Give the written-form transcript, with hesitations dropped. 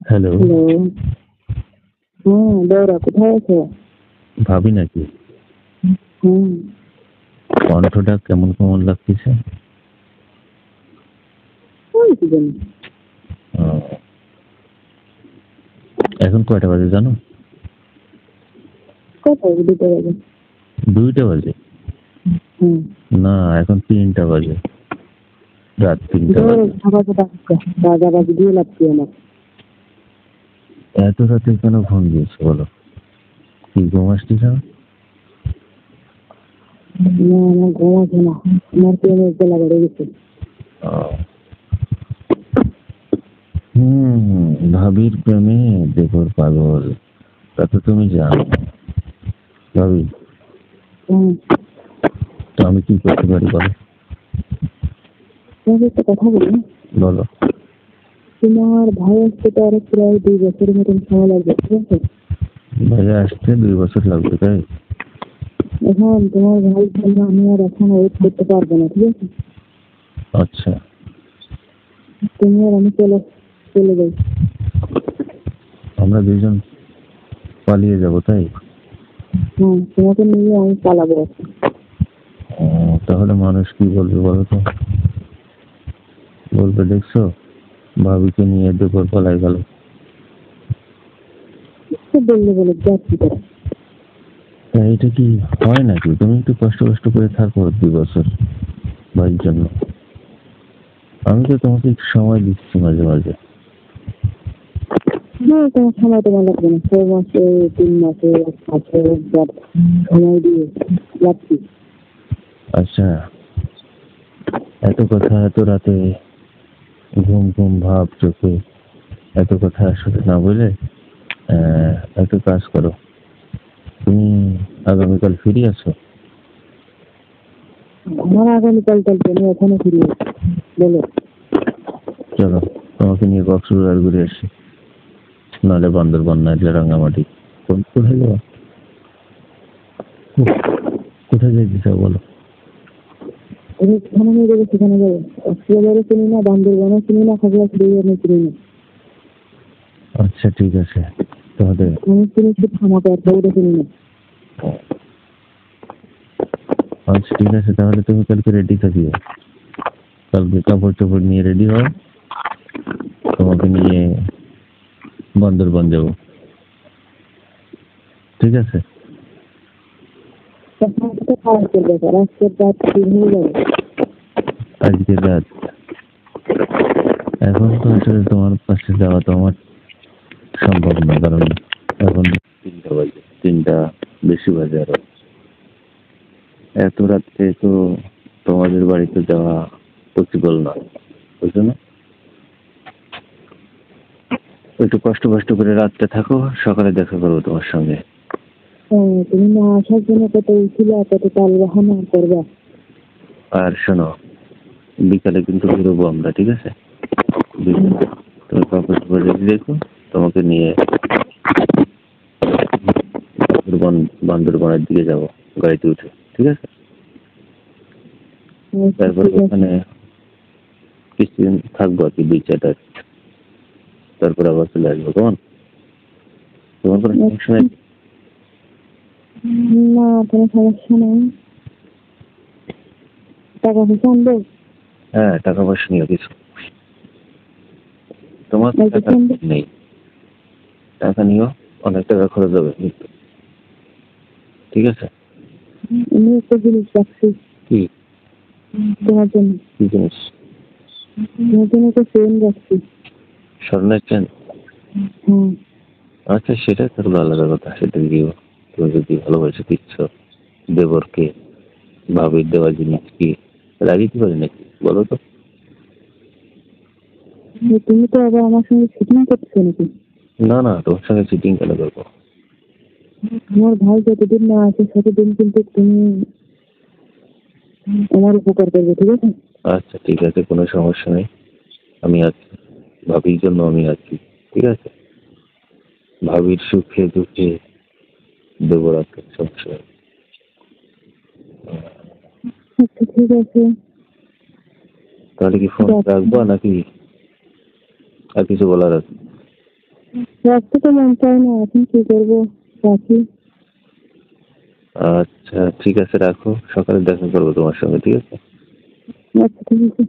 Hello, hello. বউরা কোথায় আছো? ভাবি নাকি? হুম, কণ্ঠটা কেমন কেমন লাগতেছে? ওই কি জানি। ও, এখন কয়টা বাজে জানো? কটা বাজে? 2টা বাজে। 2টা বাজে? হুম। না, এখন 3টা বাজে। রাত 3টা বাজে। বাজাবাজি দিয়ে লাগছে আমার। এত রাতে কেন ফোন দিয়েছো বলো? কি ঘুম আসছিস না? না, আমার ঘুম আসে না। আমার প্রেমের বেলা বেড়ে গেছে। ও, ভাবির প্রেমে দেবর পাগল। তা তো তুমি জানো। ভাবি, হুম। তো আমি কি করতে পারি বলো? তোমাকে একটা কথা বলি। বলো। তোমার ভাই আসতে তো আরো প্রায় 2 বছরের মতন সময় লাগবে, ঠিক আছে? ভাইয়া আসতে 2 বছর লাগবে তাই? এখন তোমার ভাই জন্য আমি আর এখন ওয়েট করতে পারবো না, ঠিক আছে? আচ্ছা, তুমি আর আমি চলে যাই। আমরা দুজন পালিয়ে যাব তাই? তোমাকে নিয়ে আমি পালাবো এখন। ও, তাহলে মানুষ কি বলবে বলো তো? বলবে দেখছো, ভাবিকে নিয়ে দুপুর পালাই গেল। তো বললে বলে যাচ্ছি তারা। এটা কি হয় নাকি? তুমি একটু কষ্ট কষ্ট করে থাকো 2 বছর ভাইয়ের জন্য। আমি তো তোমাকে একটু সময় দিচ্ছি মাঝে মাঝে। না, তোমার সময় তোমার লাগবে না। 6 মাসে, 3 মাসে, 1 মাসে একবার সময় দিয়ে যাচ্ছি। আচ্ছা, এত কথা এত রাতে, ঘুম ঘুম ভাব চোখে, এত কথা আসলে না বলে একটা কাজ করো। তুমি আগামীকাল ফিরে আসো। আমার আগামীকাল চলছে, আমি এখনো ফিরি। বলো। চলো, তোমাকে নিয়ে কক্সবাজার ঘুরে আসি, নাহলে বান্দরবান, নাহলে রাঙামাটি। কোথায় যাবো? কোথায় যেতে চাও বলো? আমি যেখানে নিয়ে যাবো সেখানে যাবো। কক্সবাজারও চিনি না, বান্দরবানও চিনি না, খাগড়াছড়িও আমি চিনি না। আচ্ছা ঠিক আছে, তাহলে আমি চিনি শুধু আমাকে, আর কাউকে চিনি না। আচ্ছা ঠিক আছে, তাহলে তুমি কালকে রেডি থাকিও। কালকে কাপড় চোপড় নিয়ে রেডি হও, তোমাকে নিয়ে বান্দরবান যাবো। ঠিক আছে? তখন তো কালকের ব্যাপার, আজকের রাত ঠিক হয়ে যাবে। আজকের রাত? এখন তো আসলে তোমার পাশে যাওয়া তো আমার সম্ভব না, কারণ এখন 3টা বাজে, 3টা বেশি বাজে আরো। এত রাত্রে তো তোমাদের বাড়িতে যাওয়া পসিবল না, বুঝছো না? একটু কষ্ট কষ্ট করে রাতটা থাকো, সকালে দেখা করবো তোমার সঙ্গে। তুমি না আসার জন্য কত উঠিল, কত তাল বাহানা করবা। আর শোনো, বিকালে কিন্তু বেরোবো আমরা, ঠিক আছে? বিকালে তুমি কাপড় চোপড় রেডি রেখো, তোমাকে নিয়ে বান্দরবনের দিকে যাবো গাড়িতে উঠে, ঠিক আছে? তারপর ওখানে কিছুদিন থাকবো আর কি, 2-4 রাত। তারপর আবার চলে আসবো। কেমন? তোমার কোনো সমস্যা নেই? না, কোনো সমস্যা নেই। টাকা পয়সা আনবো? হ্যাঁ, টাকা পয়সা নিও কিছু। তোমার টাকা নেই, টাকা নিও, অনেক টাকা খরচ হবে কিন্তু, ঠিক আছে? আমি একটা জিনিস রাখছি কি? তোমার জন্য। কি জিনিস? তোমার জন্য একটা চেন রাখছি। স্বর্ণের চেন? আচ্ছা, সেটা থাকলো আলাদা কথা, সেটা দিও। তুমি যদি ভালোবাসে দিচ্ছ দেবরকে, ভাবির দেওয়া জিনিস কি রাজি দিতে পারি নাকি বলো তো? তুমি তো আবার আমার সঙ্গে চিটিং করছো নাকি? না না, তোমার সঙ্গে চিটিং কেন করবো? আমার ভাই যতদিন না আছে ততদিন কিন্তু তুমি আমার উপকার করবে, ঠিক আছে? আচ্ছা ঠিক আছে, কোনো সমস্যা নেই, আমি আছি, ভাবির জন্য আমি আছি, ঠিক আছে? ভাবির সুখে দুঃখে দেবো রাখতে সবসময়। আচ্ছা ঠিক আছে। তাহলে কি ফোন রাখবো নাকি আর কিছু বলার আছে? রাখতে তো মন চায় না, এখন কি করবো, রাখি। আচ্ছা ঠিক আছে, রাখো, সকালে দেখা করবো তোমার সঙ্গে, ঠিক আছে? আচ্ছা ঠিক আছে।